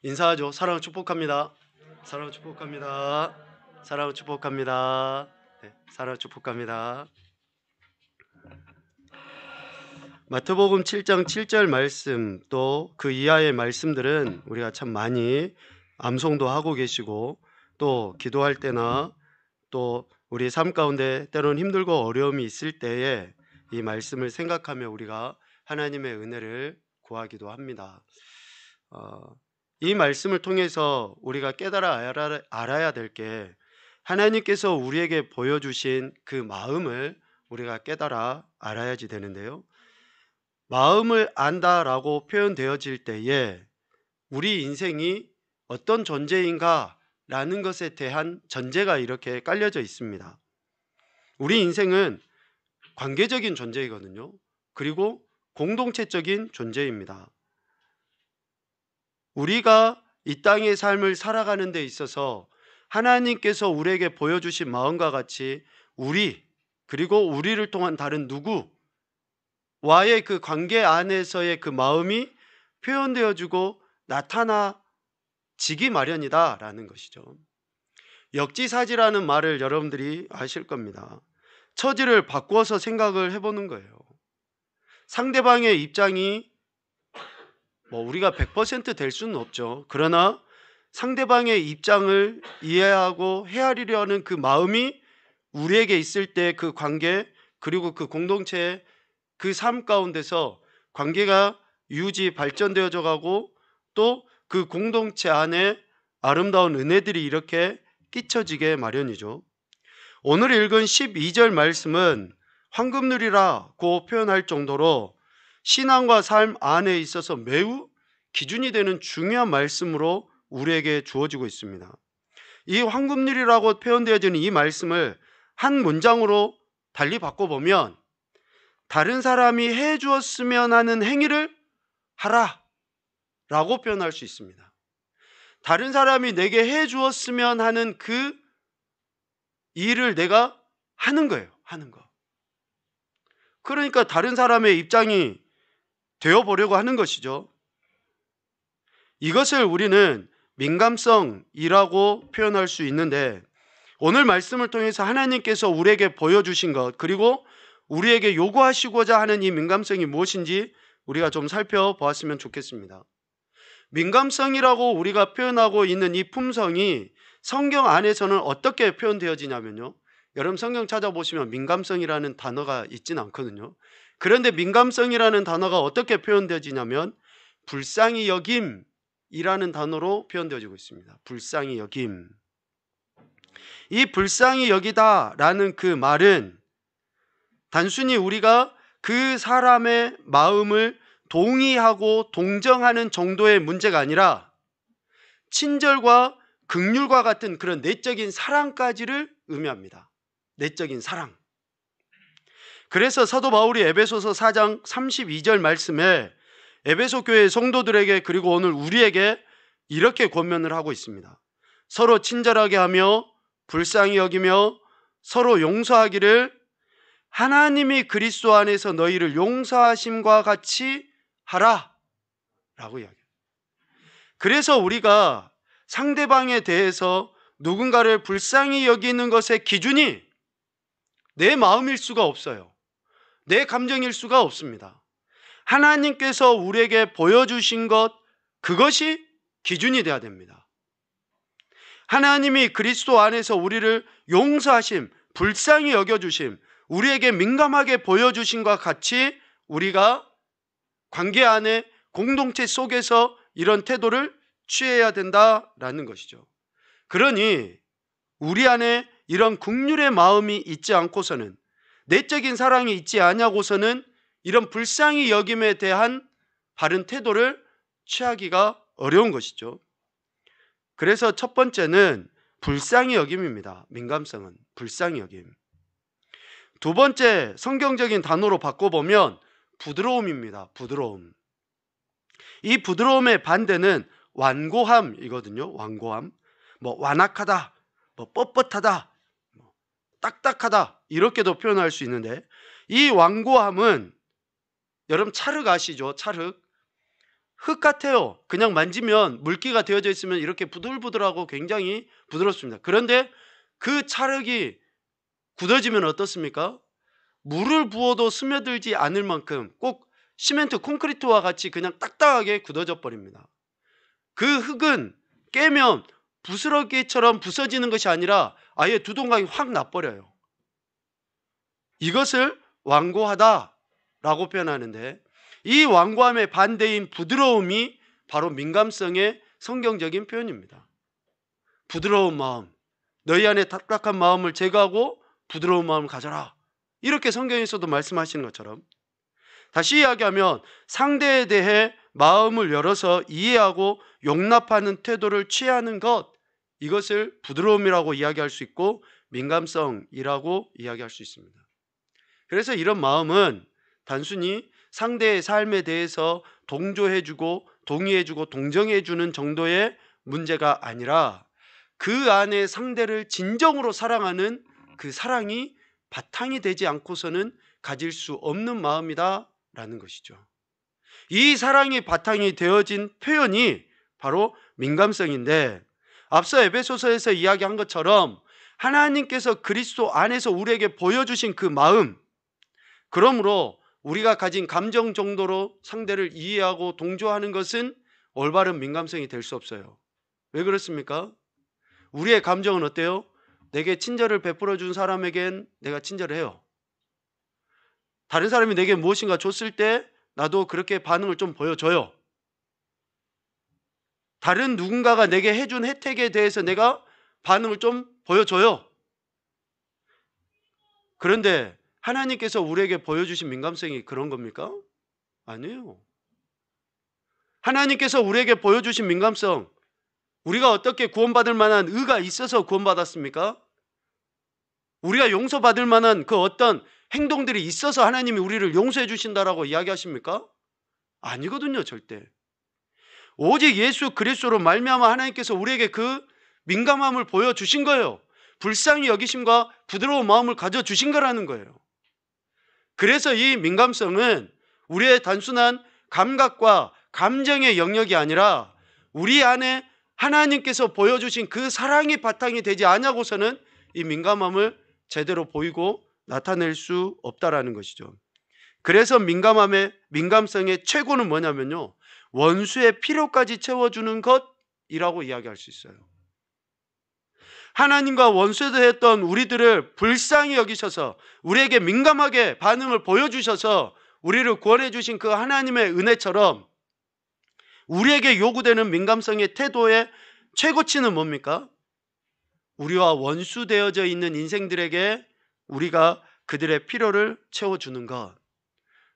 인사하죠. 사랑을 축복합니다. 사랑을 축복합니다. 사랑을 축복합니다. 네, 사랑을 축복합니다. 마태복음 7장 7절 말씀 또 그 이하의 말씀들은 우리가 참 많이 암송도 하고 계시고 또 기도할 때나 또 우리 삶 가운데 때로는 힘들고 어려움이 있을 때에 이 말씀을 생각하며 우리가 하나님의 은혜를 구하기도 합니다. 이 말씀을 통해서 우리가 깨달아 알아야 될 게 하나님께서 우리에게 보여주신 그 마음을 우리가 깨달아 알아야지 되는데요. 마음을 안다라고 표현되어질 때에 우리 인생이 어떤 존재인가라는 것에 대한 전제가 이렇게 깔려져 있습니다. 우리 인생은 관계적인 존재이거든요. 그리고 공동체적인 존재입니다. 우리가 이 땅의 삶을 살아가는 데 있어서 하나님께서 우리에게 보여주신 마음과 같이 우리 그리고 우리를 통한 다른 누구와의 그 관계 안에서의 그 마음이 표현되어지고 나타나지기 마련이다라는 것이죠. 역지사지라는 말을 여러분들이 아실 겁니다. 처지를 바꾸어서 생각을 해보는 거예요. 상대방의 입장이 우리가 100% 될 수는 없죠. 그러나 상대방의 입장을 이해하고 헤아리려는 그 마음이 우리에게 있을 때 그 관계 그리고 그 공동체의 그 삶 가운데서 관계가 유지 발전되어져 가고 또 그 공동체 안에 아름다운 은혜들이 이렇게 끼쳐지게 마련이죠. 오늘 읽은 12절 말씀은 황금률이라고 표현할 정도로 신앙과 삶 안에 있어서 매우 기준이 되는 중요한 말씀으로 우리에게 주어지고 있습니다. 이 황금률이라고 표현되어지는 이 말씀을 한 문장으로 달리 바꿔보면 다른 사람이 해주었으면 하는 행위를 하라 라고 표현할 수 있습니다. 다른 사람이 내게 해주었으면 하는 그 일을 내가 하는 거예요. 하는 거. 그러니까 다른 사람의 입장이 되어보려고 하는 것이죠. 이것을 우리는 민감성이라고 표현할 수 있는데 오늘 말씀을 통해서 하나님께서 우리에게 보여주신 것 그리고 우리에게 요구하시고자 하는 이 민감성이 무엇인지 우리가 좀 살펴보았으면 좋겠습니다. 민감성이라고 우리가 표현하고 있는 이 품성이 성경 안에서는 어떻게 표현되어지냐면요. 여러분 성경 찾아보시면 민감성이라는 단어가 있진 않거든요. 그런데 민감성이라는 단어가 어떻게 표현되어지냐면 불쌍히 여김이라는 단어로 표현되어지고 있습니다. 불쌍히 여김. 이 불쌍히 여기다라는 그 말은 단순히 우리가 그 사람의 마음을 동의하고 동정하는 정도의 문제가 아니라 친절과 긍휼과 같은 그런 내적인 사랑까지를 의미합니다. 내적인 사랑. 그래서 사도 바울이 에베소서 4장 32절 말씀에 에베소 교회 성도들에게 그리고 오늘 우리에게 이렇게 권면을 하고 있습니다. 서로 친절하게 하며 불쌍히 여기며 서로 용서하기를 하나님이 그리스도 안에서 너희를 용서하심과 같이 하라 라고 이야기해요. 그래서 우리가 상대방에 대해서 누군가를 불쌍히 여기는 것의 기준이 내 마음일 수가 없어요. 내 감정일 수가 없습니다. 하나님께서 우리에게 보여주신 것 그것이 기준이 되어야 됩니다. 하나님이 그리스도 안에서 우리를 용서하심, 불쌍히 여겨주심, 우리에게 민감하게 보여주심과 같이 우리가 관계 안에 공동체 속에서 이런 태도를 취해야 된다라는 것이죠. 그러니 우리 안에 이런 긍휼의 마음이 있지 않고서는 내적인 사랑이 있지 않냐고서는 이런 불쌍히 여김에 대한 바른 태도를 취하기가 어려운 것이죠. 그래서 첫 번째는 불쌍히 여김입니다. 민감성은 불쌍히 여김. 두 번째 성경적인 단어로 바꿔보면 부드러움입니다. 부드러움. 이 부드러움의 반대는 완고함이거든요. 완고함. 완악하다, 뻣뻣하다, 딱딱하다 이렇게도 표현할 수 있는데 이 완고함은 여러분 찰흙 아시죠? 찰흙. 흙 같아요. 그냥 만지면 물기가 되어져 있으면 이렇게 부들부들하고 굉장히 부드럽습니다. 그런데 그 찰흙이 굳어지면 어떻습니까? 물을 부어도 스며들지 않을 만큼 꼭 시멘트 콘크리트와 같이 그냥 딱딱하게 굳어져 버립니다. 그 흙은 깨면 부스러기처럼 부서지는 것이 아니라 아예 두 동강이 확 나버려요. 이것을 완고하다라고 표현하는데, 이 완고함의 반대인 부드러움이 바로 민감성의 성경적인 표현입니다. 부드러운 마음, 너희 안에 딱딱한 마음을 제거하고 부드러운 마음을 가져라, 이렇게 성경에서도 말씀하시는 것처럼, 다시 이야기하면 상대에 대해 마음을 열어서 이해하고 용납하는 태도를 취하는 것, 이것을 부드러움이라고 이야기할 수 있고 민감성이라고 이야기할 수 있습니다. 그래서 이런 마음은 단순히 상대의 삶에 대해서 동조해주고 동의해주고 동정해주는 정도의 문제가 아니라 그 안에 상대를 진정으로 사랑하는 그 사랑이 바탕이 되지 않고서는 가질 수 없는 마음이다 라는 것이죠. 이 사랑이 바탕이 되어진 표현이 바로 민감성인데, 앞서 에베소서에서 이야기한 것처럼 하나님께서 그리스도 안에서 우리에게 보여주신 그 마음, 그러므로 우리가 가진 감정 정도로 상대를 이해하고 동조하는 것은 올바른 민감성이 될 수 없어요. 왜 그렇습니까? 우리의 감정은 어때요? 내게 친절을 베풀어 준 사람에겐 내가 친절해요. 다른 사람이 내게 무엇인가 줬을 때 나도 그렇게 반응을 좀 보여줘요. 다른 누군가가 내게 해준 혜택에 대해서 내가 반응을 좀 보여줘요. 그런데 하나님께서 우리에게 보여주신 민감성이 그런 겁니까? 아니에요. 하나님께서 우리에게 보여주신 민감성, 우리가 어떻게 구원받을 만한 의가 있어서 구원받았습니까? 우리가 용서받을 만한 그 어떤 행동들이 있어서 하나님이 우리를 용서해 주신다라고 이야기하십니까? 아니거든요, 절대. 오직 예수 그리스도로 말미암아 하나님께서 우리에게 그 민감함을 보여주신 거예요. 불쌍히 여기심과 부드러운 마음을 가져주신 거라는 거예요. 그래서 이 민감성은 우리의 단순한 감각과 감정의 영역이 아니라 우리 안에 하나님께서 보여주신 그 사랑이 바탕이 되지 않냐고서는 이 민감함을 제대로 보이고 나타낼 수 없다라는 것이죠. 그래서 민감성의 최고는 뭐냐면요, 원수의 필요까지 채워주는 것이라고 이야기할 수 있어요. 하나님과 원수되었던 우리들을 불쌍히 여기셔서 우리에게 민감하게 반응을 보여주셔서 우리를 구원해 주신 그 하나님의 은혜처럼 우리에게 요구되는 민감성의 태도의 최고치는 뭡니까? 우리와 원수되어져 있는 인생들에게 우리가 그들의 필요를 채워주는 것.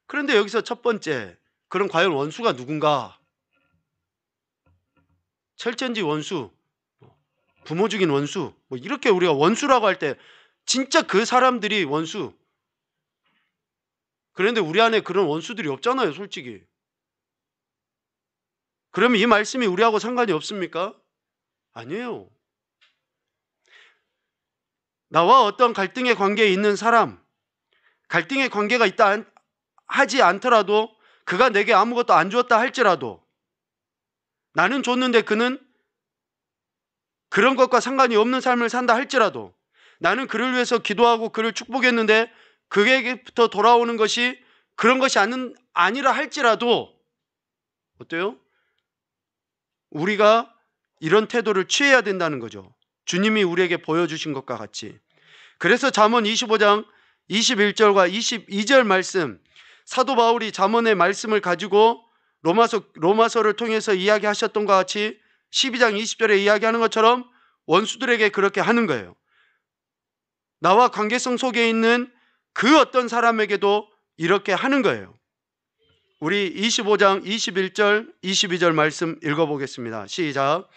그런데 여기서 첫 번째, 그럼 과연 원수가 누군가? 철천지 원수, 부모 죽인 원수, 이렇게 우리가 원수라고 할 때 진짜 그 사람들이 원수. 그런데 우리 안에 그런 원수들이 없잖아요, 솔직히. 그러면 이 말씀이 우리하고 상관이 없습니까? 아니에요. 나와 어떤 갈등의 관계에 있는 사람, 갈등의 관계가 있다 하지 않더라도, 그가 내게 아무것도 안 주었다 할지라도, 나는 줬는데 그는 그런 것과 상관이 없는 삶을 산다 할지라도, 나는 그를 위해서 기도하고 그를 축복했는데 그에게부터 돌아오는 것이 그런 것이 아니라 할지라도 어때요? 우리가 이런 태도를 취해야 된다는 거죠. 주님이 우리에게 보여주신 것과 같이. 그래서 잠언 25장 21절과 22절 말씀, 사도 바울이 잠언의 말씀을 가지고 로마서를 통해서 이야기하셨던 것 같이 12장 20절에 이야기하는 것처럼 원수들에게 그렇게 하는 거예요. 나와 관계성 속에 있는 그 어떤 사람에게도 이렇게 하는 거예요. 우리 25장 21절 22절 말씀 읽어보겠습니다. 시작.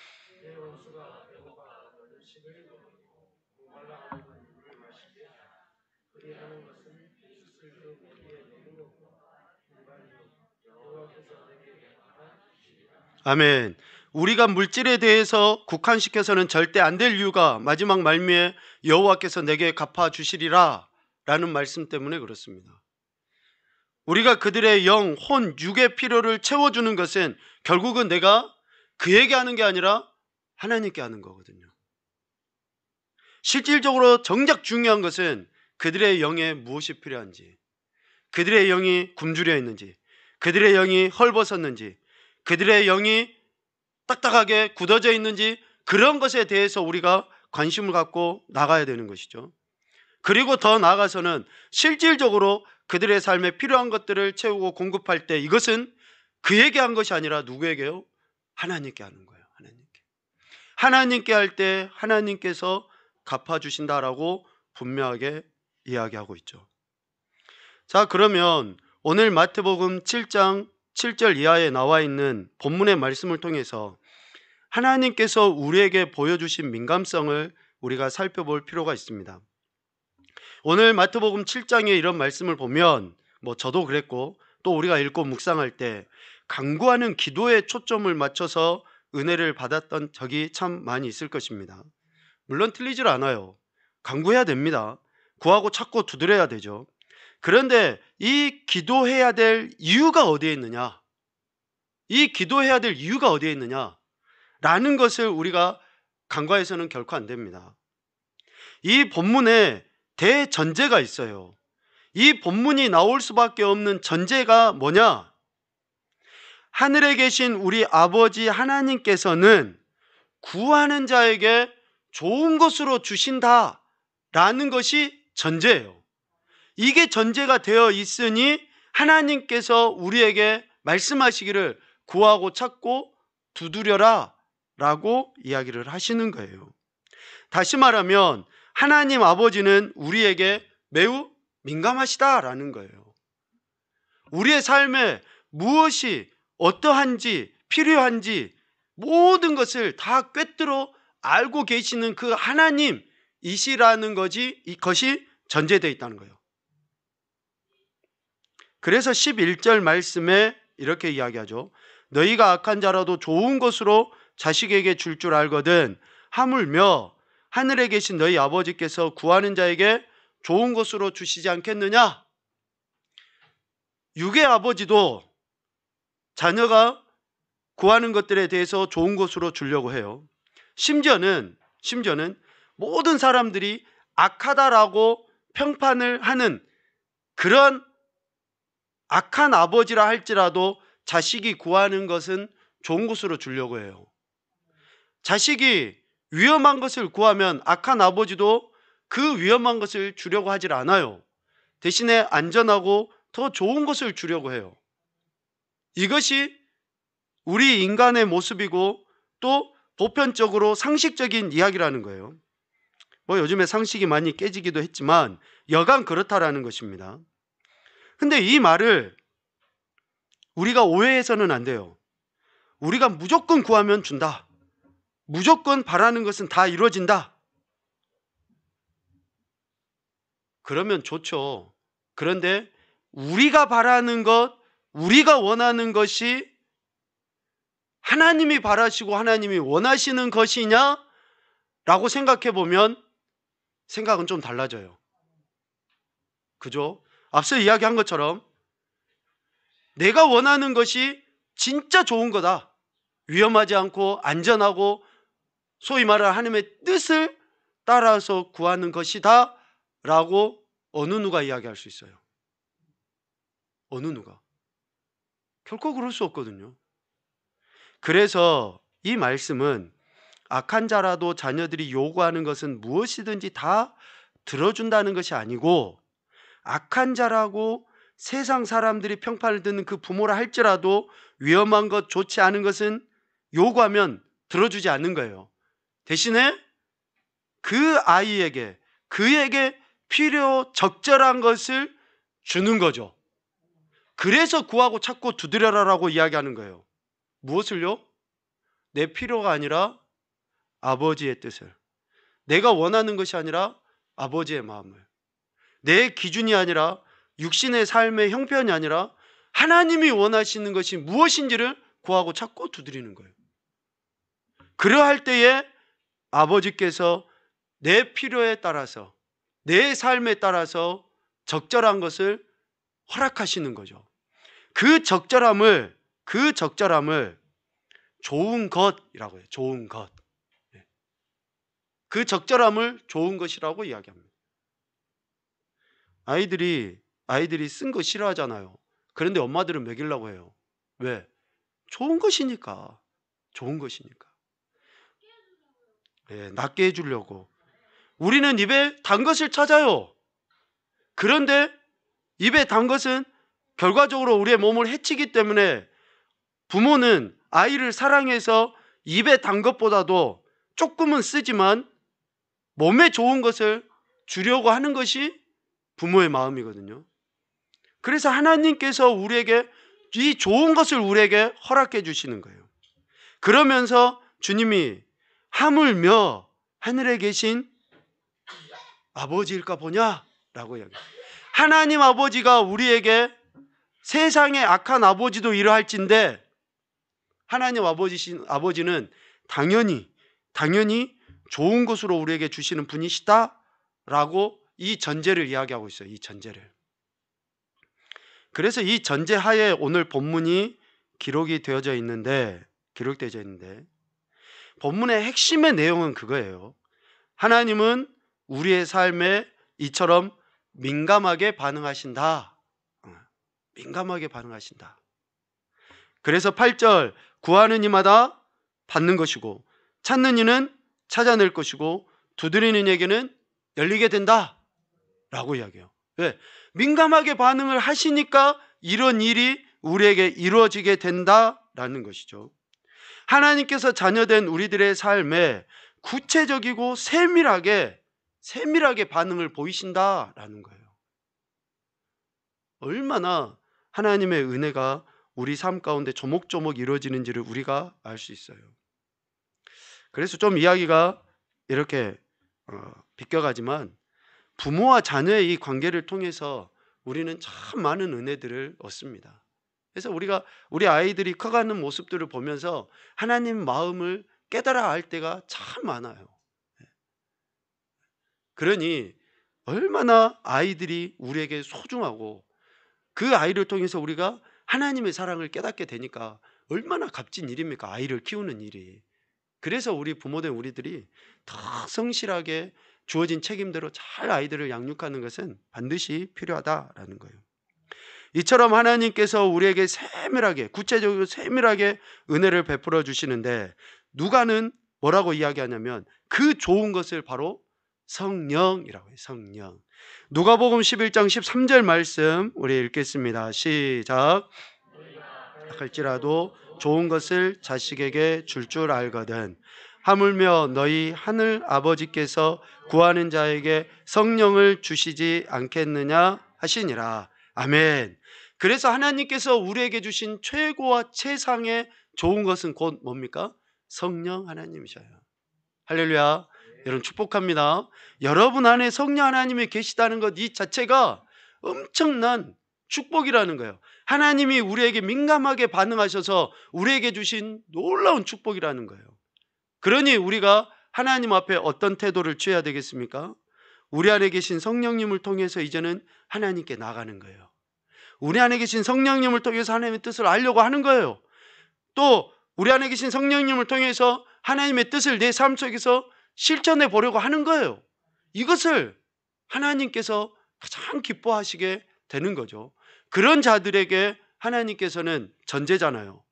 아멘. 우리가 물질에 대해서 국한시켜서는 절대 안 될 이유가 마지막 말미에 여호와께서 내게 갚아주시리라 라는 말씀 때문에 그렇습니다. 우리가 그들의 영, 혼, 육의 필요를 채워주는 것은 결국은 내가 그에게 하는 게 아니라 하나님께 하는 거거든요. 실질적으로 정작 중요한 것은 그들의 영에 무엇이 필요한지, 그들의 영이 굶주려 있는지, 그들의 영이 헐벗었는지, 그들의 영이 딱딱하게 굳어져 있는지, 그런 것에 대해서 우리가 관심을 갖고 나가야 되는 것이죠. 그리고 더 나아가서는 실질적으로 그들의 삶에 필요한 것들을 채우고 공급할 때 이것은 그에게 한 것이 아니라 누구에게요? 하나님께 하는 거예요. 하나님께 할 때 하나님께서 갚아주신다라고 분명하게 이야기하고 있죠. 자, 그러면 오늘 마태복음 7장 7절 이하에 나와 있는 본문의 말씀을 통해서 하나님께서 우리에게 보여주신 민감성을 우리가 살펴볼 필요가 있습니다. 오늘 마태복음 7장에 이런 말씀을 보면 저도 그랬고 또 우리가 읽고 묵상할 때 간구하는 기도에 초점을 맞춰서 은혜를 받았던 적이 참 많이 있을 것입니다. 물론 틀리질 않아요. 간구해야 됩니다. 구하고 찾고 두드려야 되죠. 그런데 이 기도해야 될 이유가 어디에 있느냐? 이 기도해야 될 이유가 어디에 있느냐? 라는 것을 우리가 간과해서는 결코 안 됩니다. 이 본문에 대전제가 있어요. 이 본문이 나올 수밖에 없는 전제가 뭐냐? 하늘에 계신 우리 아버지 하나님께서는 구하는 자에게 좋은 것으로 주신다라는 것이 전제예요. 이게 전제가 되어 있으니 하나님께서 우리에게 말씀하시기를 구하고 찾고 두드려라 라고 이야기를 하시는 거예요. 다시 말하면 하나님 아버지는 우리에게 매우 민감하시다라는 거예요. 우리의 삶에 무엇이 어떠한지 필요한지 모든 것을 다 꿰뚫어 알고 계시는 그 하나님이시라는 것이 전제되어 있다는 거예요. 그래서 11절 말씀에 이렇게 이야기하죠. 너희가 악한 자라도 좋은 것으로 자식에게 줄 줄 알거든 하물며 하늘에 계신 너희 아버지께서 구하는 자에게 좋은 것으로 주시지 않겠느냐? 육의 아버지도 자녀가 구하는 것들에 대해서 좋은 것으로 주려고 해요. 심지어는 모든 사람들이 악하다라고 평판을 하는 그런 악한 아버지라 할지라도 자식이 구하는 것은 좋은 것으로 주려고 해요. 자식이 위험한 것을 구하면 악한 아버지도 그 위험한 것을 주려고 하질 않아요. 대신에 안전하고 더 좋은 것을 주려고 해요. 이것이 우리 인간의 모습이고 또 보편적으로 상식적인 이야기라는 거예요. 요즘에 상식이 많이 깨지기도 했지만 여간 그렇다라는 것입니다. 근데 이 말을 우리가 오해해서는 안 돼요. 우리가 무조건 구하면 준다. 무조건 바라는 것은 다 이루어진다. 그러면 좋죠. 그런데 우리가 바라는 것, 우리가 원하는 것이 하나님이 바라시고 하나님이 원하시는 것이냐? 라고 생각해 보면 생각은 좀 달라져요. 그죠? 앞서 이야기한 것처럼 내가 원하는 것이 진짜 좋은 거다. 위험하지 않고 안전하고 소위 말하는 하나님의 뜻을 따라서 구하는 것이다 라고 어느 누가 이야기할 수 있어요? 어느 누가? 결코 그럴 수 없거든요. 그래서 이 말씀은 악한 자라도 자녀들이 요구하는 것은 무엇이든지 다 들어준다는 것이 아니고, 악한 자라고 세상 사람들이 평판을 듣는 그 부모라 할지라도 위험한 것, 좋지 않은 것은 요구하면 들어주지 않는 거예요. 대신에 그 아이에게, 그에게 적절한 것을 주는 거죠. 그래서 구하고 찾고 두드려라라고 이야기하는 거예요. 무엇을요? 내 필요가 아니라 아버지의 뜻을, 내가 원하는 것이 아니라 아버지의 마음을, 내 기준이 아니라 육신의 삶의 형편이 아니라 하나님이 원하시는 것이 무엇인지를 구하고 찾고 두드리는 거예요. 그러할 때에 아버지께서 내 필요에 따라서, 내 삶에 따라서 적절한 것을 허락하시는 거죠. 그 적절함을 좋은 것이라고 해요. 좋은 것. 그 적절함을 좋은 것이라고 이야기합니다. 아이들이 쓴 거 싫어하잖아요. 그런데 엄마들은 먹이려고 해요. 왜? 좋은 것이니까. 좋은 것이니까. 낫게 해주려고. 우리는 입에 단 것을 찾아요. 그런데 입에 단 것은 결과적으로 우리의 몸을 해치기 때문에 부모는 아이를 사랑해서 입에 단 것보다도 조금은 쓰지만 몸에 좋은 것을 주려고 하는 것이 부모의 마음이거든요. 그래서 하나님께서 우리에게 이 좋은 것을 우리에게 허락해 주시는 거예요. 그러면서 주님이 하물며 하늘에 계신 아버지일까 보냐라고 이야기해요. 하나님 아버지가 우리에게 세상의 악한 아버지도 이러할진데 하나님 아버지는 당연히 좋은 것으로 우리에게 주시는 분이시다라고 이 전제를 이야기하고 있어요. 이 전제를. 그래서 이 전제 하에 오늘 본문이 기록되어져 있는데 본문의 핵심의 내용은 그거예요. 하나님은 우리의 삶에 이처럼 민감하게 반응하신다. 민감하게 반응하신다. 그래서 8절 구하는 이마다 받는 것이고 찾는 이는 찾아낼 것이고 두드리는 이에게는 열리게 된다 라고 이야기해요. 왜? 민감하게 반응을 하시니까 이런 일이 우리에게 이루어지게 된다라는 것이죠. 하나님께서 자녀된 우리들의 삶에 구체적이고 세밀하게 반응을 보이신다라는 거예요. 얼마나 하나님의 은혜가 우리 삶 가운데 조목조목 이루어지는지를 우리가 알 수 있어요. 그래서 좀 이야기가 이렇게 비껴가지만 부모와 자녀의 이 관계를 통해서 우리는 참 많은 은혜들을 얻습니다. 그래서 우리 아이들이 커가는 모습들을 보면서 하나님 마음을 깨달아 알 때가 참 많아요. 그러니 얼마나 아이들이 우리에게 소중하고 그 아이를 통해서 우리가 하나님의 사랑을 깨닫게 되니까 얼마나 값진 일입니까? 아이를 키우는 일이. 그래서 우리 부모된 우리들이 더 성실하게 주어진 책임대로 잘 아이들을 양육하는 것은 반드시 필요하다라는 거예요. 이처럼 하나님께서 우리에게 구체적으로 세밀하게 은혜를 베풀어 주시는데 누가는 뭐라고 이야기하냐면 그 좋은 것을 바로 성령이라고 해요. 성령. 누가복음 11장 13절 말씀 우리 읽겠습니다. 시작. 할지라도 좋은 것을 자식에게 줄 알거든 하물며 너희 하늘 아버지께서 구하는 자에게 성령을 주시지 않겠느냐 하시니라. 아멘. 그래서 하나님께서 우리에게 주신 최고와 최상의 좋은 것은 곧 뭡니까? 성령 하나님이셔요. 할렐루야. 여러분 축복합니다. 여러분 안에 성령 하나님이 계시다는 것 이 자체가 엄청난 축복이라는 거예요. 하나님이 우리에게 민감하게 반응하셔서 우리에게 주신 놀라운 축복이라는 거예요. 그러니 우리가 하나님 앞에 어떤 태도를 취해야 되겠습니까? 우리 안에 계신 성령님을 통해서 이제는 하나님께 나가는 거예요. 우리 안에 계신 성령님을 통해서 하나님의 뜻을 알려고 하는 거예요. 또 우리 안에 계신 성령님을 통해서 하나님의 뜻을 내 삶 속에서 실천해 보려고 하는 거예요. 이것을 하나님께서 가장 기뻐하시게 되는 거죠. 그런 자들에게 하나님께서는 전제잖아요.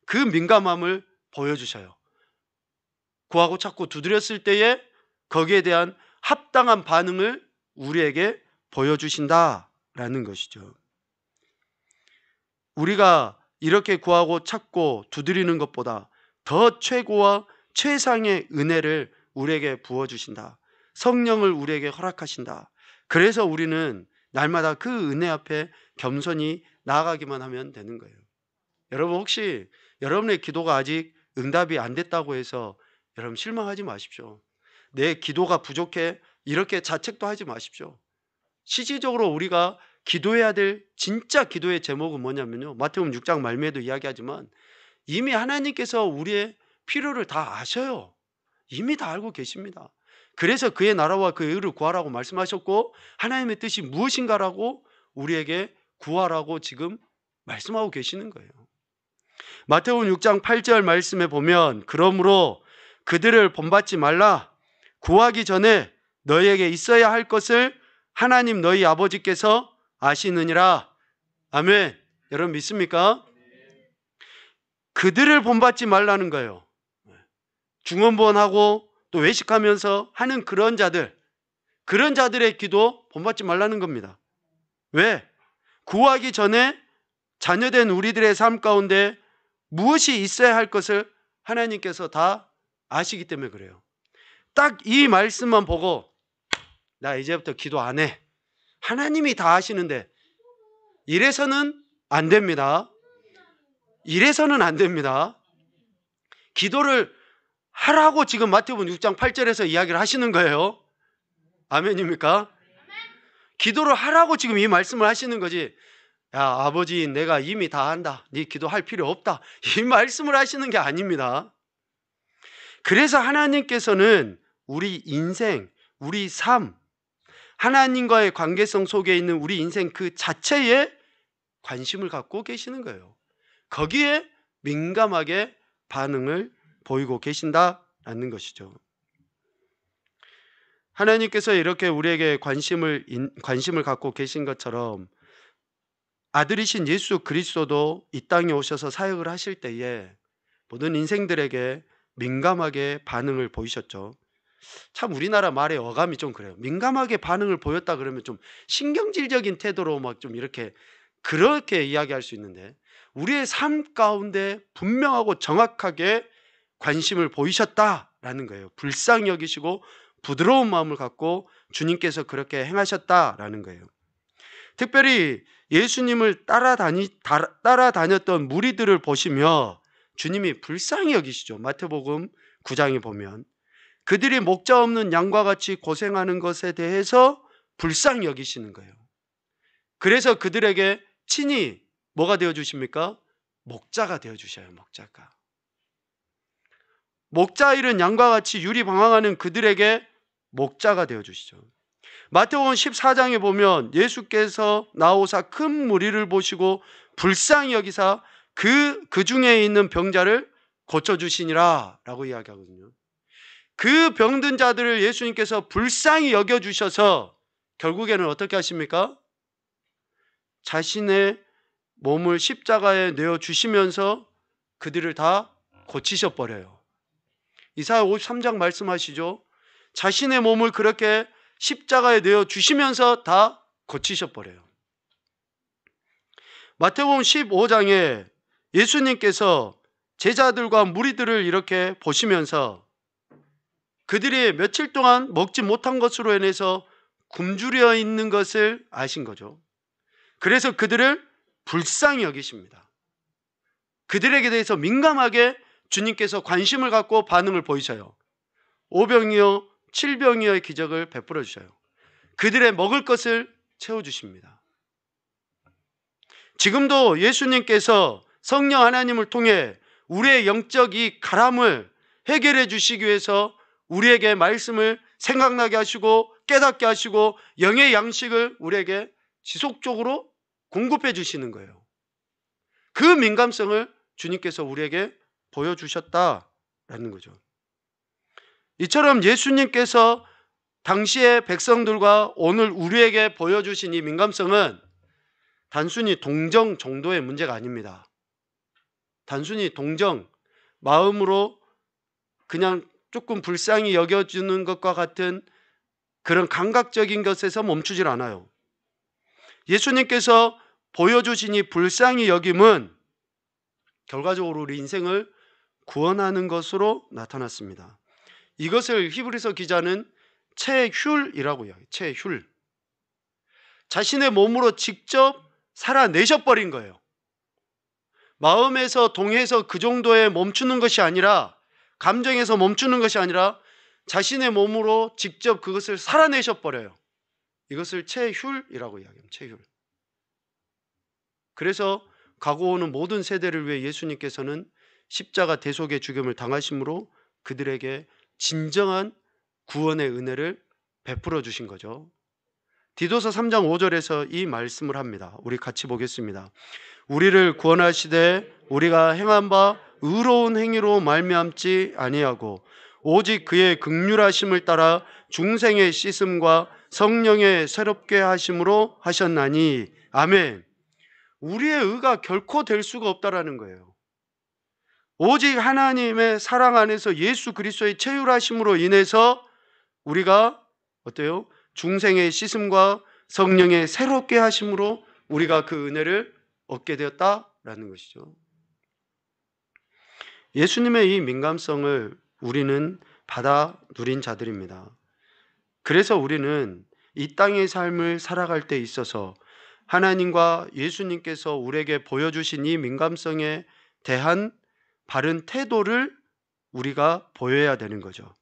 그 민감함을 보여주셔요. 구하고 찾고 두드렸을 때에 거기에 대한 합당한 반응을 우리에게 보여주신다라는 것이죠. 우리가 이렇게 구하고 찾고 두드리는 것보다 더 최고와 최상의 은혜를 우리에게 부어주신다. 성령을 우리에게 허락하신다. 그래서 우리는 날마다 그 은혜 앞에 겸손히 나아가기만 하면 되는 거예요. 여러분 혹시 여러분의 기도가 아직 응답이 안 됐다고 해서 여러분 실망하지 마십시오. 내 기도가 부족해 이렇게 자책도 하지 마십시오. 실질적으로 우리가 기도해야 될 진짜 기도의 제목은 뭐냐면요, 마태복음 6장 말미에도 이야기하지만 이미 하나님께서 우리의 필요를 다 아셔요. 이미 다 알고 계십니다. 그래서 그의 나라와 그의 의를 구하라고 말씀하셨고 하나님의 뜻이 무엇인가라고 우리에게 구하라고 지금 말씀하고 계시는 거예요. 마태복음 6장 8절 말씀에 보면 그러므로 그들을 본받지 말라. 구하기 전에 너희에게 있어야 할 것을 하나님 너희 아버지께서 아시느니라. 아멘. 여러분 믿습니까? 그들을 본받지 말라는 거예요. 중언부언하고 또 외식하면서 하는 그런 자들의 기도 본받지 말라는 겁니다. 왜? 구하기 전에 자녀된 우리들의 삶 가운데 무엇이 있어야 할 것을 하나님께서 다 아시기 때문에 그래요. 딱 이 말씀만 보고 나 이제부터 기도 안 해. 하나님이 다 아시는데 이래서는 안 됩니다. 이래서는 안 됩니다. 기도를 하라고 지금 마태복음 6장 8절에서 이야기를 하시는 거예요. 아멘입니까? 기도를 하라고 지금 이 말씀을 하시는 거지. 야, 아버지 내가 이미 다 한다. 네 기도할 필요 없다. 이 말씀을 하시는 게 아닙니다. 그래서 하나님께서는 우리 인생, 우리 삶, 하나님과의 관계성 속에 있는 우리 인생 그 자체에 관심을 갖고 계시는 거예요. 거기에 민감하게 반응을 보이고 계신다라는 것이죠. 하나님께서 이렇게 우리에게 관심을 갖고 계신 것처럼 아들이신 예수 그리스도도 이 땅에 오셔서 사역을 하실 때에 모든 인생들에게 민감하게 반응을 보이셨죠. 참 우리나라 말의 어감이 좀 그래요. 민감하게 반응을 보였다 그러면 좀 신경질적인 태도로 막 좀 이렇게 그렇게 이야기할 수 있는데 우리의 삶 가운데 분명하고 정확하게 관심을 보이셨다라는 거예요. 불쌍히 여기시고 부드러운 마음을 갖고 주님께서 그렇게 행하셨다라는 거예요. 특별히 예수님을 따라다녔던 무리들을 보시며 주님이 불쌍히 여기시죠. 마태복음 9장에 보면 그들이 목자 없는 양과 같이 고생하는 것에 대해서 불쌍히 여기시는 거예요. 그래서 그들에게 친히 뭐가 되어주십니까? 목자가 되어주셔요. 목자 잃은 양과 같이 유리방황하는 그들에게 목자가 되어주시죠. 마태복음 14장에 보면 예수께서 나오사 큰 무리를 보시고 불쌍히 여기사 그 중에 있는 병자를 고쳐주시니라 라고 이야기하거든요. 그 병든 자들을 예수님께서 불쌍히 여겨주셔서 결국에는 어떻게 하십니까? 자신의 몸을 십자가에 내어주시면서 그들을 다 고치셔버려요. 이사야 53장 말씀하시죠. 자신의 몸을 그렇게 십자가에 내어주시면서 다 고치셔버려요. 마태복음 15장에 예수님께서 제자들과 무리들을 이렇게 보시면서 그들이 며칠 동안 먹지 못한 것으로 인해서 굶주려 있는 것을 아신 거죠. 그래서 그들을 불쌍히 여기십니다. 그들에게 대해서 민감하게 주님께서 관심을 갖고 반응을 보이셔요. 5병이요 7병이어의 기적을 베풀어 주셔요. 그들의 먹을 것을 채워주십니다. 지금도 예수님께서 성령 하나님을 통해 우리의 영적 이 가람을 해결해 주시기 위해서 우리에게 말씀을 생각나게 하시고 깨닫게 하시고 영의 양식을 우리에게 지속적으로 공급해 주시는 거예요. 그 민감성을 주님께서 우리에게 보여주셨다라는 거죠. 이처럼 예수님께서 당시의 백성들과 오늘 우리에게 보여주신 이 민감성은 단순히 동정 정도의 문제가 아닙니다. 단순히 동정, 마음으로 그냥 조금 불쌍히 여겨주는 것과 같은 그런 감각적인 것에서 멈추질 않아요. 예수님께서 보여주신 이 불쌍히 여김은 결과적으로 우리 인생을 구원하는 것으로 나타났습니다. 이것을 히브리서 기자는 체휼이라고 이야기해요. 체휼. 자신의 몸으로 직접 살아내셔버린 거예요. 마음에서 동해서 그 정도에 멈추는 것이 아니라, 감정에서 멈추는 것이 아니라 자신의 몸으로 직접 그것을 살아내셔버려요. 이것을 체휼이라고 이야기합니다. 체휼. 그래서 가고 오는 모든 세대를 위해 예수님께서는 십자가 대속의 죽음을 당하심으로 그들에게 진정한 구원의 은혜를 베풀어 주신 거죠. 디도서 3장 5절에서 이 말씀을 합니다. 우리 같이 보겠습니다. 우리를 구원하시되 우리가 행한 바 의로운 행위로 말미암지 아니하고 오직 그의 긍휼하심을 따라 중생의 씻음과 성령의 새롭게 하심으로 하셨나니. 아멘. 우리의 의가 결코 될 수가 없다라는 거예요. 오직 하나님의 사랑 안에서 예수 그리스도의 체휼하심으로 인해서 우리가 어때요? 중생의 씻음과 성령의 새롭게 하심으로 우리가 그 은혜를 얻게 되었다라는 것이죠. 예수님의 이 민감성을 우리는 받아 누린 자들입니다. 그래서 우리는 이 땅의 삶을 살아갈 때 있어서 하나님과 예수님께서 우리에게 보여주신 이 민감성에 대한 바른 태도를 우리가 보여야 되는 거죠.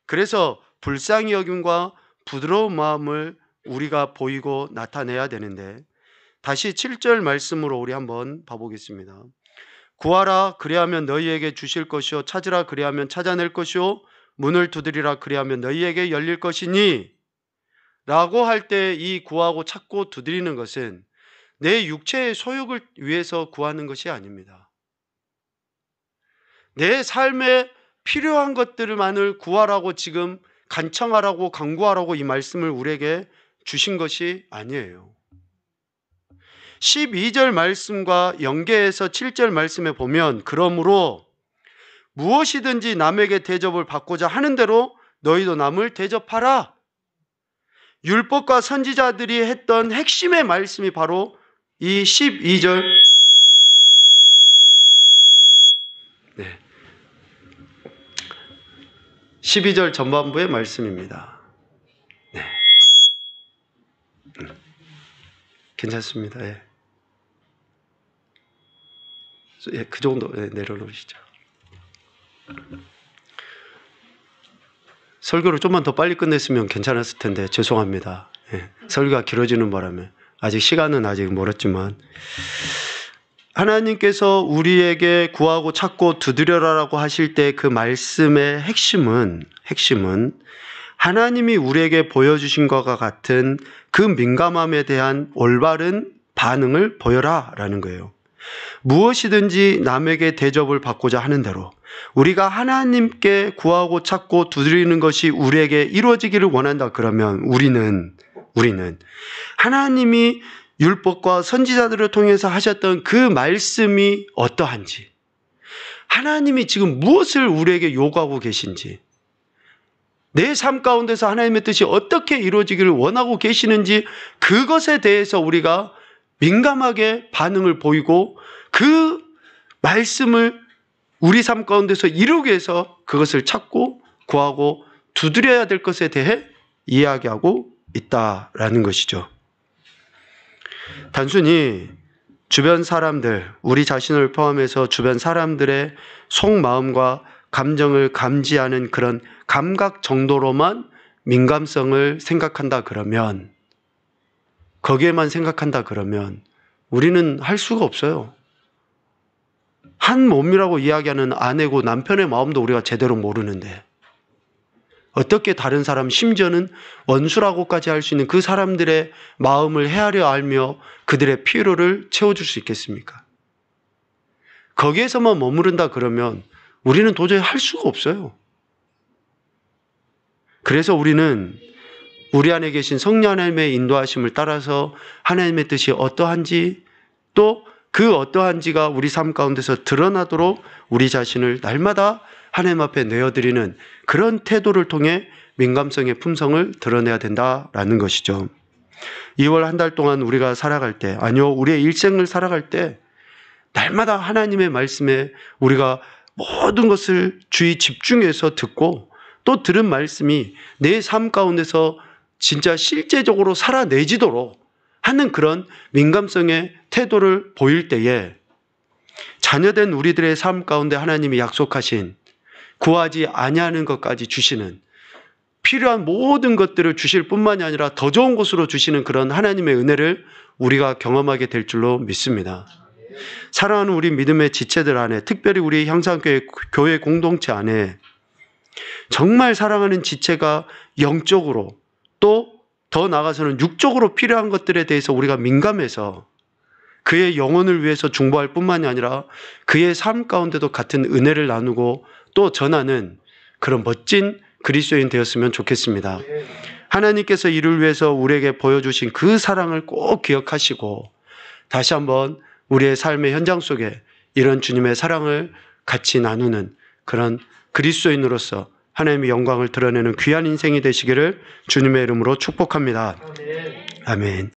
그래서 불쌍히 여김과 부드러운 마음을 우리가 보이고 나타내야 되는데, 다시 7절 말씀으로 우리 한번 봐보겠습니다. 구하라 그리하면 너희에게 주실 것이요 찾으라 그리하면 찾아낼 것이요 문을 두드리라 그리하면 너희에게 열릴 것이니 라고 할 때 이 구하고 찾고 두드리는 것은 내 육체의 소욕을 위해서 구하는 것이 아닙니다. 내 삶에 필요한 것들만을 구하라고 지금 간청하라고 간구하라고 이 말씀을 우리에게 주신 것이 아니에요. 12절 말씀과 연계해서 7절 말씀에 보면 그러므로 무엇이든지 남에게 대접을 받고자 하는 대로 너희도 남을 대접하라. 율법과 선지자들이 했던 핵심의 말씀이 바로 이 12절 12절 전반부의 말씀입니다. 네. 괜찮습니다. 예. 예, 그 정도 내려놓으시죠. 설교를 좀만 더 빨리 끝냈으면 괜찮았을 텐데 죄송합니다. 예, 설교가 길어지는 바람에 아직 시간은 아직 멀었지만 하나님께서 우리에게 구하고 찾고 두드려라라고 하실 때 그 말씀의 핵심은 하나님이 우리에게 보여주신 것과 같은 그 민감함에 대한 올바른 반응을 보여라라는 거예요. 무엇이든지 남에게 대접을 받고자 하는 대로 우리가 하나님께 구하고 찾고 두드리는 것이 우리에게 이루어지기를 원한다 그러면 우리는 하나님이 율법과 선지자들을 통해서 하셨던 그 말씀이 어떠한지, 하나님이 지금 무엇을 우리에게 요구하고 계신지, 내 삶 가운데서 하나님의 뜻이 어떻게 이루어지기를 원하고 계시는지 그것에 대해서 우리가 민감하게 반응을 보이고 그 말씀을 우리 삶 가운데서 이루기 위해서 그것을 찾고 구하고 두드려야 될 것에 대해 이야기하고 있다라는 것이죠. 단순히 주변 사람들, 우리 자신을 포함해서 주변 사람들의 속마음과 감정을 감지하는 그런 감각 정도로만 민감성을 생각한다 그러면, 거기에만 생각한다 그러면 우리는 할 수가 없어요. 한 몸이라고 이야기하는 아내고 남편의 마음도 우리가 제대로 모르는데 어떻게 다른 사람, 심지어는 원수라고까지 할 수 있는 그 사람들의 마음을 헤아려 알며 그들의 필요를 채워줄 수 있겠습니까? 거기에서만 머무른다 그러면 우리는 도저히 할 수가 없어요. 그래서 우리는 우리 안에 계신 성령 하나님의 인도하심을 따라서 하나님의 뜻이 어떠한지, 또 그 어떠한지가 우리 삶 가운데서 드러나도록 우리 자신을 날마다 하나님 앞에 내어드리는 그런 태도를 통해 민감성의 품성을 드러내야 된다라는 것이죠. 2월 한 달 동안 우리가 살아갈 때, 아니요, 우리의 일생을 살아갈 때 날마다 하나님의 말씀에 우리가 모든 것을 주의 집중해서 듣고, 또 들은 말씀이 내 삶 가운데서 진짜 실제적으로 살아내지도록 하는 그런 민감성의 태도를 보일 때에 자녀된 우리들의 삶 가운데 하나님이 약속하신 구하지 아니하는 것까지 주시는, 필요한 모든 것들을 주실 뿐만이 아니라 더 좋은 곳으로 주시는 그런 하나님의 은혜를 우리가 경험하게 될 줄로 믿습니다. 사랑하는 우리 믿음의 지체들 안에, 특별히 우리 향상교회 교회 공동체 안에 정말 사랑하는 지체가 영적으로 또 더 나아가서는 육적으로 필요한 것들에 대해서 우리가 민감해서 그의 영혼을 위해서 중보할 뿐만이 아니라 그의 삶 가운데도 같은 은혜를 나누고 또 전하는 그런 멋진 그리스도인 되었으면 좋겠습니다. 하나님께서 이를 위해서 우리에게 보여주신 그 사랑을 꼭 기억하시고 다시 한번 우리의 삶의 현장 속에 이런 주님의 사랑을 같이 나누는 그런 그리스도인으로서 하나님의 영광을 드러내는 귀한 인생이 되시기를 주님의 이름으로 축복합니다. 아멘.